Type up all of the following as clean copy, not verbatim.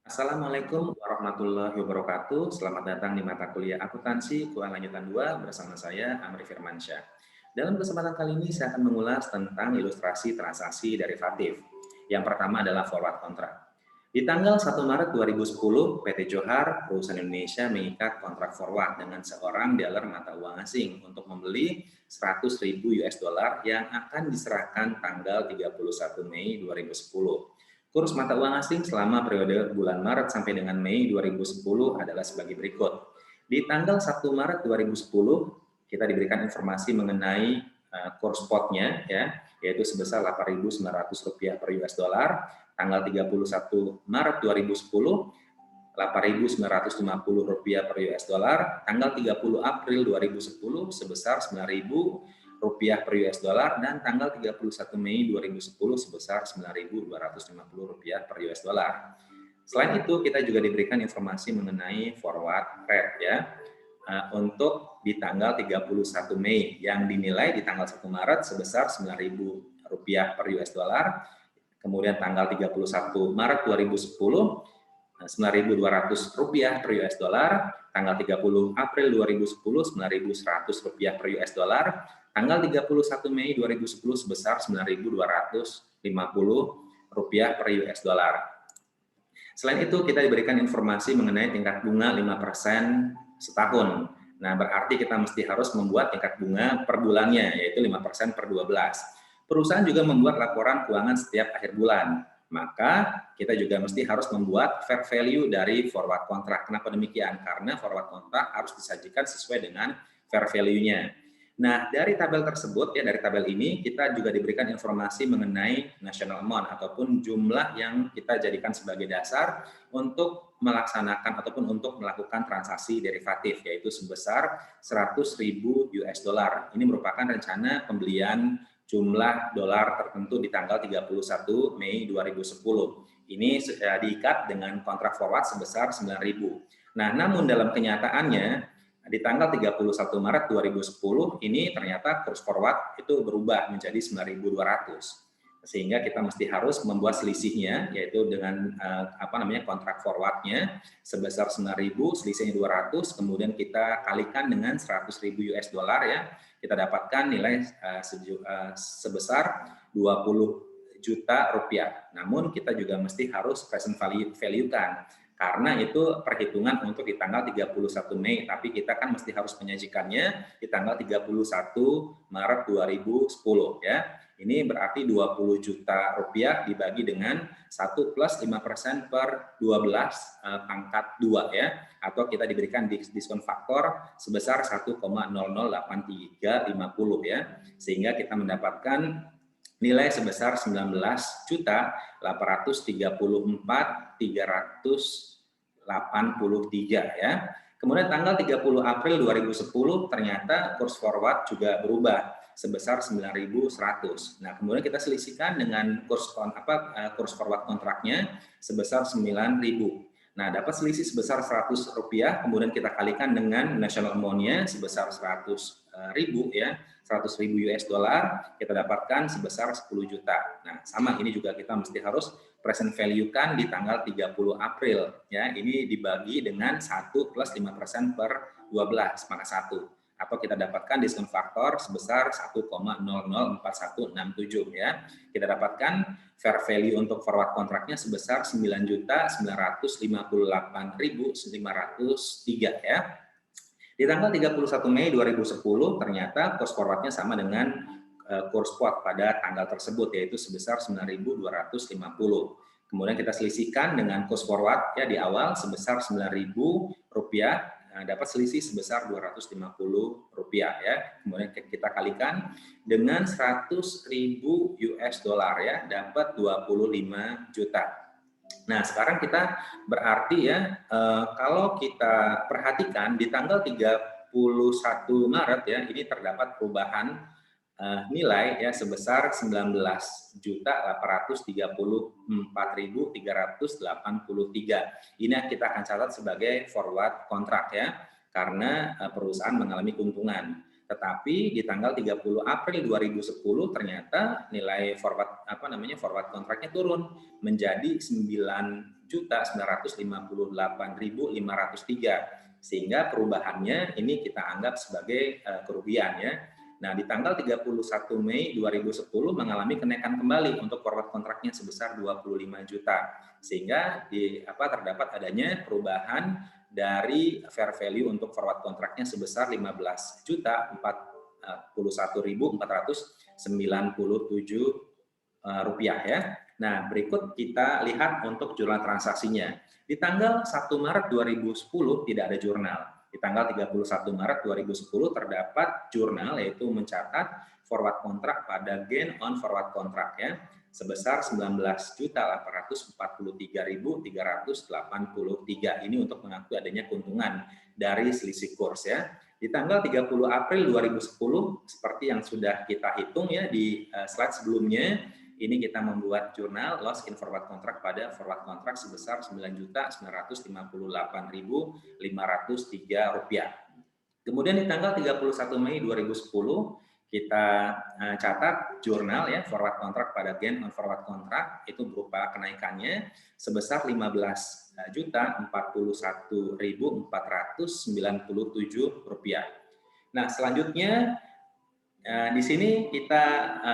Assalamualaikum warahmatullahi wabarakatuh. Selamat datang di mata kuliah Akuntansi Keuangan Lanjutan 2 bersama saya Amri Firmansyah. Dalam kesempatan kali ini saya akan mengulas tentang ilustrasi transaksi derivatif. Yang pertama adalah forward contract. Di tanggal 1 Maret 2010, PT Johar, perusahaan Indonesia mengikat kontrak forward dengan seorang dealer mata uang asing untuk membeli 100.000 US dollar yang akan diserahkan tanggal 31 Mei 2010. Kurs mata uang asing selama periode bulan Maret sampai dengan Mei 2010 adalah sebagai berikut. Di tanggal 1 Maret 2010, kita diberikan informasi mengenai kurs spotnya, ya, yaitu sebesar Rp8.900 per US dollar. Tanggal 31 Maret 2010, Rp8.950 per US dollar. Tanggal 30 April 2010 sebesar Rp9.000 per US dollar, dan tanggal 31 Mei 2010 sebesar Rp9.250 per US dollar. Selain itu, kita juga diberikan informasi mengenai forward rate, ya, untuk di tanggal 31 Mei yang dinilai di tanggal 1 Maret sebesar Rp9.000 per US dollar. Kemudian tanggal 31 Maret 2010 Rp9.200 per US dollar, tanggal 30 April 2010 Rp9.100 per US dollar, tanggal 31 Mei 2010 sebesar Rp9.250 per US dollar. Selain itu, kita diberikan informasi mengenai tingkat bunga 5% setahun. Nah, berarti kita mesti harus membuat tingkat bunga per bulannya, yaitu 5% per 12. Perusahaan juga membuat laporan keuangan setiap akhir bulan. Maka kita juga mesti harus membuat fair value dari forward contract. Kenapa demikian? Karena forward contract harus disajikan sesuai dengan fair value-nya. Nah, dari tabel tersebut, ya, dari tabel ini kita juga diberikan informasi mengenai national amount ataupun jumlah yang kita jadikan sebagai dasar untuk melaksanakan ataupun untuk melakukan transaksi derivatif, yaitu sebesar 100.000 US dollar. Ini merupakan rencana pembelian jumlah dolar tertentu di tanggal 31 Mei 2010. Ini diikat dengan kontrak forward sebesar 9.000. Nah, namun dalam kenyataannya di tanggal 31 Maret 2010 ini ternyata kurs forward itu berubah menjadi 9.200. Sehingga kita mesti harus membuat selisihnya, yaitu dengan kontrak forwardnya sebesar 9.000, selisihnya 200, kemudian kita kalikan dengan 100.000 US dollar, ya, kita dapatkan nilai sebesar 20 juta rupiah. Namun kita juga mesti harus present value-kan, karena itu perhitungan untuk di tanggal 31 Mei, tapi kita kan mesti harus menyajikannya di tanggal 31 Maret 2010, ya. Ini berarti 20 juta rupiah dibagi dengan 1 plus 5% per 12 pangkat 2, ya. Atau kita diberikan diskon faktor sebesar 1,008350, ya. Sehingga kita mendapatkan nilai sebesar 19.834.383, ya. Kemudian tanggal 30 April 2010 ternyata kurs forward juga berubah sebesar 9.100. Nah, kemudian kita selisihkan dengan kurs forward kontraknya sebesar 9.000. Nah, dapat selisih sebesar Rp100, kemudian kita kalikan dengan national amount-nya sebesar 100.000, ya. 100.000 US dollar, kita dapatkan sebesar 10 juta. Nah, sama ini juga kita mesti harus present value-kan di tanggal 30 April, ya. Ini dibagi dengan 1 plus 5% per 12 pangkat 1. Atau kita dapatkan diskon faktor sebesar 1,004167, ya. Kita dapatkan fair value untuk forward kontraknya sebesar 9.958.503, ya. Di tanggal 31 Mei 2010 ternyata kurs forwardnya sama dengan kurs spot pada tanggal tersebut, yaitu sebesar 9.250. Kemudian kita selisihkan dengan kurs forward, ya, di awal sebesar Rp9.000, dapat selisih sebesar Rp250, ya. Kemudian kita kalikan dengan 100.000 US dollar, ya, dapat 25 juta. Nah, sekarang kita berarti, ya, kalau kita perhatikan di tanggal 31 Maret, ya, ini terdapat perubahan nilai, ya, sebesar 19.834.383. Ini yang kita akan catat sebagai forward kontrak, ya, karena perusahaan mengalami keuntungan. Tetapi di tanggal 30 April 2010 ternyata nilai forward kontraknya turun menjadi 9.958.503, sehingga perubahannya ini kita anggap sebagai kerugian ya. Nah, di tanggal 31 Mei 2010 mengalami kenaikan kembali untuk forward kontraknya sebesar 25 juta. Sehingga terdapat adanya perubahan dari fair value untuk forward kontraknya sebesar 15.041.497 rupiah ya. Nah, berikut kita lihat untuk jurnal transaksinya. Di tanggal 1 Maret 2010 tidak ada jurnal. Di tanggal 31 Maret 2010 terdapat jurnal, yaitu mencatat forward kontrak pada gain on forward kontrak ya sebesar 19.043.383. Ini untuk mengakui adanya keuntungan dari selisih kurs ya. Di tanggal 30 April 2010 seperti yang sudah kita hitung ya di slide sebelumnya, ini kita membuat jurnal loss in forward contract pada forward contract sebesar Rp9.958.503. Kemudian di tanggal 31 Mei 2010 kita catat jurnal ya forward contract pada gain on forward contract, itu berupa kenaikannya sebesar Rp15.041.497. Nah, selanjutnya di sini kita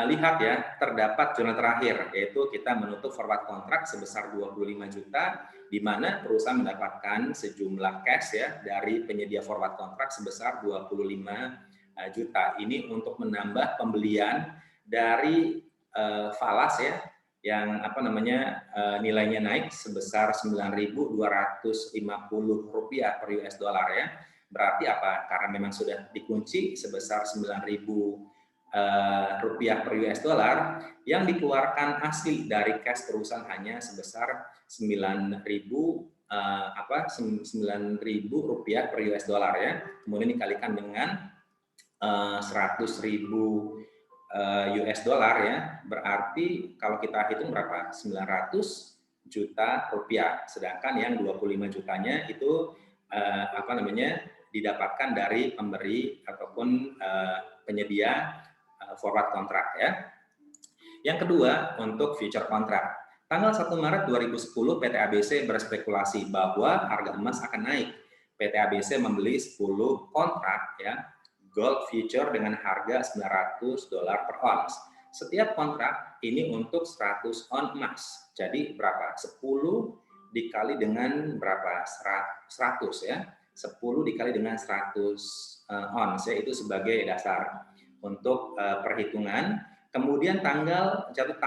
lihat ya, terdapat jurnal terakhir, yaitu kita menutup forward kontrak sebesar 25 juta, di mana perusahaan mendapatkan sejumlah cash ya dari penyedia forward kontrak sebesar 25 juta. Ini untuk menambah pembelian dari falas ya, yang nilainya naik sebesar Rp9.250 per US dollar ya. Berarti apa? Karena memang sudah dikunci sebesar Rp9.000 per US dollar, yang dikeluarkan asli dari cash perusahaan hanya sebesar Rp9.000 per US dollar ya. Kemudian dikalikan dengan 100.000 US dollar ya. Berarti kalau kita hitung berapa? 900 juta rupiah. Sedangkan yang 25 jutanya itu didapatkan dari pemberi ataupun penyedia forward contract ya. Yang kedua, untuk future contract. Tanggal 1 Maret 2010 PT ABC berspekulasi bahwa harga emas akan naik. PT ABC membeli 10 kontrak ya gold future dengan harga $900 per ons. Setiap kontrak ini untuk 100 on emas. Jadi berapa? 10 dikali dengan berapa? 100 ya. 10 dikali dengan 100 ons ya, itu sebagai dasar untuk perhitungan. Kemudian tanggal jatuh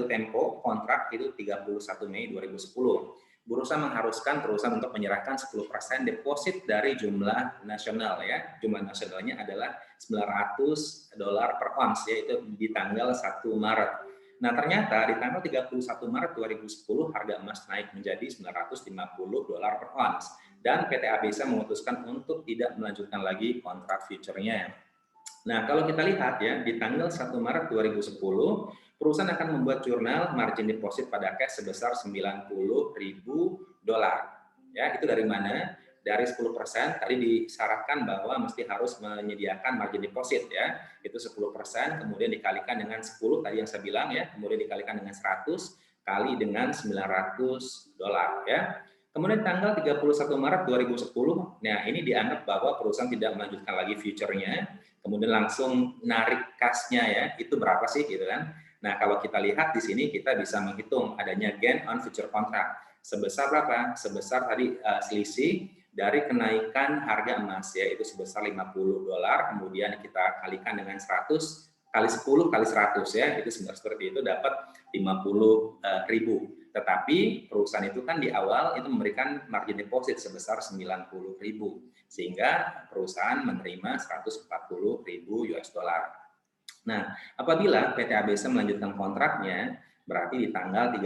tempo kontrak itu 31 Mei 2010. Bursa mengharuskan perusahaan untuk menyerahkan 10% deposit dari jumlah nasional ya. Jumlah nasionalnya adalah $900 per ons ya, itu di tanggal 1 Maret. Nah, ternyata di tanggal 31 Maret 2010 harga emas naik menjadi $950 per ons. Dan PT ABC memutuskan untuk tidak melanjutkan lagi kontrak future-nya. Nah, kalau kita lihat ya, di tanggal 1 Maret 2010, perusahaan akan membuat jurnal margin deposit pada cash sebesar $90.000. Ya, itu dari mana? Dari 10% tadi disyaratkan bahwa mesti harus menyediakan margin deposit ya. Itu 10%, kemudian dikalikan dengan 10 tadi yang saya bilang ya, kemudian dikalikan dengan 100 kali dengan $900 ya. Kemudian tanggal 31 Maret 2010, nah ini dianggap bahwa perusahaan tidak melanjutkan lagi future-nya, kemudian langsung narik cash-nya ya, itu berapa sih gitu kan. Nah, kalau kita lihat di sini kita bisa menghitung adanya gain on future contract. Sebesar berapa? Sebesar tadi selisih dari kenaikan harga emas ya, itu sebesar $50, kemudian kita kalikan dengan 100 kali 10 kali 100 ya, itu seperti itu dapat 50.000. Tetapi perusahaan itu kan di awal itu memberikan margin deposit sebesar 90.000, sehingga perusahaan menerima 140.000 US dollar. Nah, apabila PT ABC melanjutkan kontraknya, berarti di tanggal 1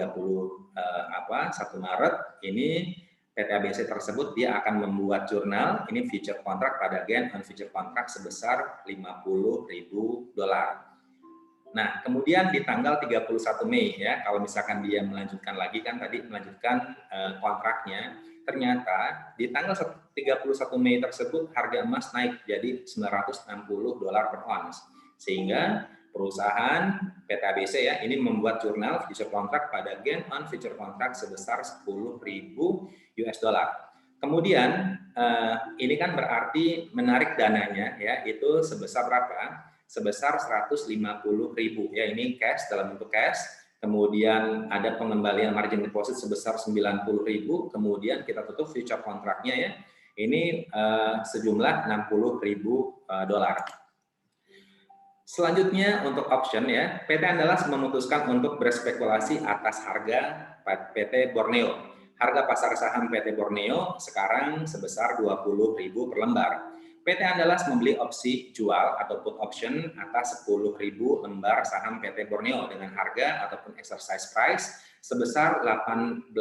Maret ini PT ABC tersebut dia akan membuat jurnal ini future contract pada gain on future contract sebesar $50.000. Nah, kemudian di tanggal 31 Mei ya, kalau misalkan dia melanjutkan lagi kan tadi melanjutkan kontraknya, ternyata di tanggal 31 Mei tersebut harga emas naik jadi $960 per ons. Sehingga perusahaan PT ABC ya, ini membuat jurnal future contract pada gain on future contract sebesar 10.000 US dollar. Kemudian ini kan berarti menarik dananya ya, itu sebesar berapa? Sebesar 150.000 ya, ini cash dalam bentuk cash. Kemudian ada pengembalian margin deposit sebesar 90.000, kemudian kita tutup future kontraknya ya, ini sejumlah 60.000 dolar. Selanjutnya untuk option ya, PT Andalas memutuskan untuk berspekulasi atas harga PT Borneo. Harga pasar saham PT Borneo sekarang sebesar 20.000 per lembar. PT Andalas membeli opsi jual atau put option atas 10.000 lembar saham PT Borneo dengan harga ataupun exercise price sebesar 18.500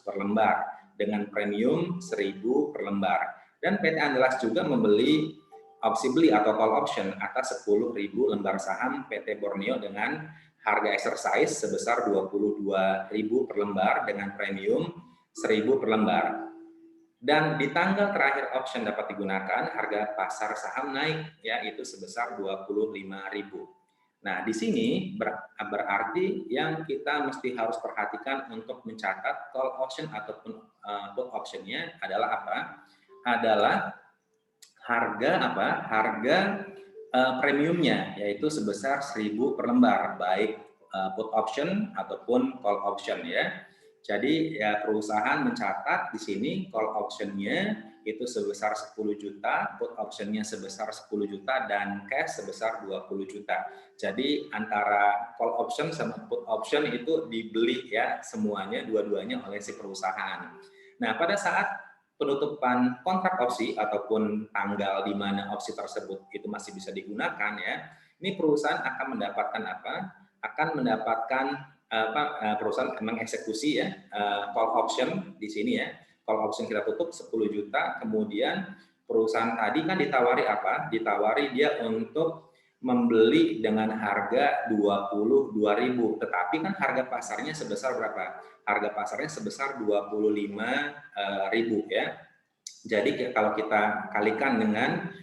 per lembar dengan premium 1.000 per lembar. Dan PT Andalas juga membeli opsi beli atau call option atas 10.000 lembar saham PT Borneo dengan harga exercise sebesar 22.000 per lembar dengan premium 1.000 per lembar. Dan di tanggal terakhir option dapat digunakan, harga pasar saham naik, yaitu sebesar 25.000. Nah, di sini berarti yang kita mesti harus perhatikan untuk mencatat call option ataupun put optionnya adalah apa? Adalah harga premiumnya, yaitu sebesar 1.000 per lembar, baik put option ataupun call option ya. Jadi ya perusahaan mencatat di sini call optionnya itu sebesar 10 juta, put optionnya sebesar 10 juta, dan cash sebesar 20 juta. Jadi antara call option sama put option itu dibeli ya semuanya, dua-duanya oleh si perusahaan. Nah, pada saat penutupan kontrak opsi ataupun tanggal di mana opsi tersebut itu masih bisa digunakan ya, ini perusahaan akan mendapatkan apa? Akan mendapatkan perusahaan mengeksekusi ya call option di sini ya. Call option kita tutup 10 juta, kemudian perusahaan tadi kan ditawari apa? Ditawari dia untuk membeli dengan harga 22.000, tetapi kan harga pasarnya sebesar berapa? Harga pasarnya sebesar 25.000 ya. Jadi kalau kita kalikan dengan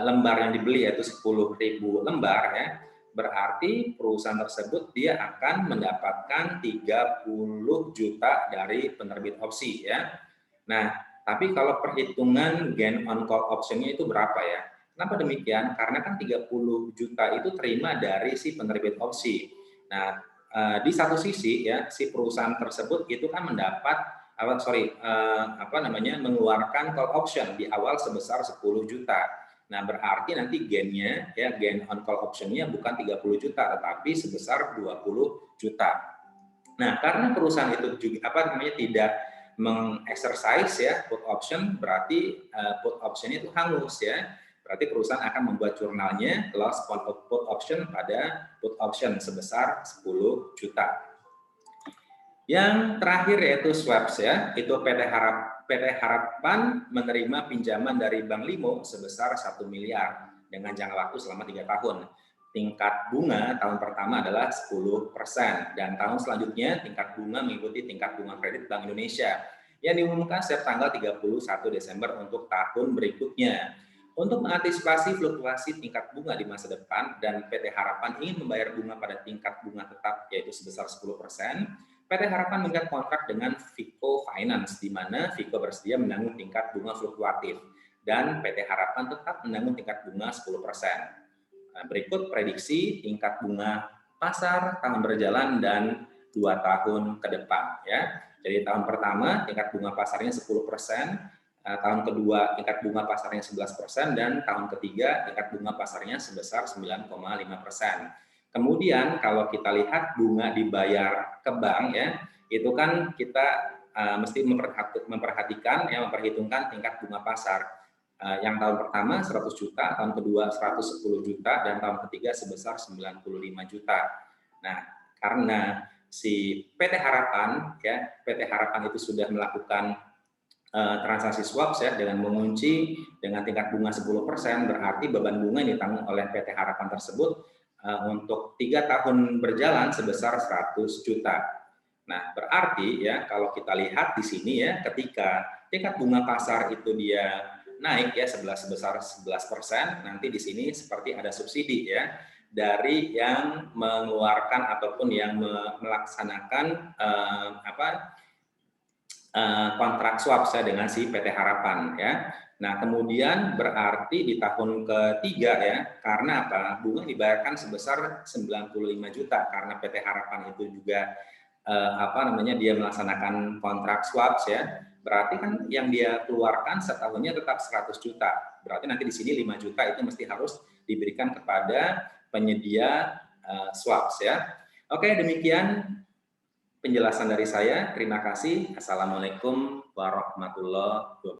lembar yang dibeli yaitu 10.000 lembar ya, berarti perusahaan tersebut dia akan mendapatkan 30 juta dari penerbit opsi ya. Nah, tapi kalau perhitungan gain on call option-nya itu berapa ya? Kenapa demikian? Karena kan 30 juta itu terima dari si penerbit opsi. Nah, di satu sisi ya si perusahaan tersebut itu kan mendapat mengeluarkan call option di awal sebesar 10 juta. Nah, berarti nanti gain-nya ya gain on call option-nya bukan 30 juta tetapi sebesar 20 juta. Nah, karena perusahaan itu juga tidak mengexercise ya put option, berarti put option itu hangus ya. Berarti perusahaan akan membuat jurnalnya loss on put option pada put option sebesar 10 juta. Yang terakhir yaitu swaps ya, itu PT Harapan menerima pinjaman dari Bank Limo sebesar 1 miliar dengan jangka waktu selama 3 tahun. Tingkat bunga tahun pertama adalah 10% dan tahun selanjutnya tingkat bunga mengikuti tingkat bunga kredit Bank Indonesia yang diumumkan setiap tanggal 31 Desember untuk tahun berikutnya. Untuk mengantisipasi fluktuasi tingkat bunga di masa depan dan PT Harapan ingin membayar bunga pada tingkat bunga tetap yaitu sebesar 10%, PT Harapan mengikat kontrak dengan Vico Finance di mana Vico bersedia menanggung tingkat bunga fluktuatif dan PT Harapan tetap menanggung tingkat bunga 10%. Nah, berikut prediksi tingkat bunga pasar tahun berjalan dan 2 tahun ke depan ya. Jadi tahun pertama tingkat bunga pasarnya 10%, tahun kedua tingkat bunga pasarnya 11%, dan tahun ketiga tingkat bunga pasarnya sebesar 9,5%. Kemudian kalau kita lihat bunga dibayar ke bank ya, itu kan kita mesti memperhitungkan tingkat bunga pasar. Yang tahun pertama 100 juta, tahun kedua 110 juta, dan tahun ketiga sebesar 95 juta. Nah, karena si PT Harapan ya, PT Harapan itu sudah melakukan transaksi swaps ya dengan mengunci dengan tingkat bunga 10%, berarti beban bunga yang ditanggung oleh PT Harapan tersebut untuk 3 tahun berjalan sebesar 100 juta. Nah, berarti ya kalau kita lihat di sini ya, ketika tingkat bunga pasar itu dia naik ya sebesar 11%, nanti di sini seperti ada subsidi ya. dari yang mengeluarkan ataupun yang melaksanakan kontrak swap saya dengan si PT Harapan ya. Nah, kemudian berarti di tahun ketiga ya, karena apa? Bunga dibayarkan sebesar 95 juta karena PT Harapan itu juga dia melaksanakan kontrak swap ya. Berarti kan yang dia keluarkan setahunnya tetap 100 juta. Berarti nanti di sini 5 juta itu mesti harus diberikan kepada penyedia swaps ya. Oke, demikian penjelasan dari saya. Terima kasih. Assalamualaikum warahmatullahi wabarakatuh.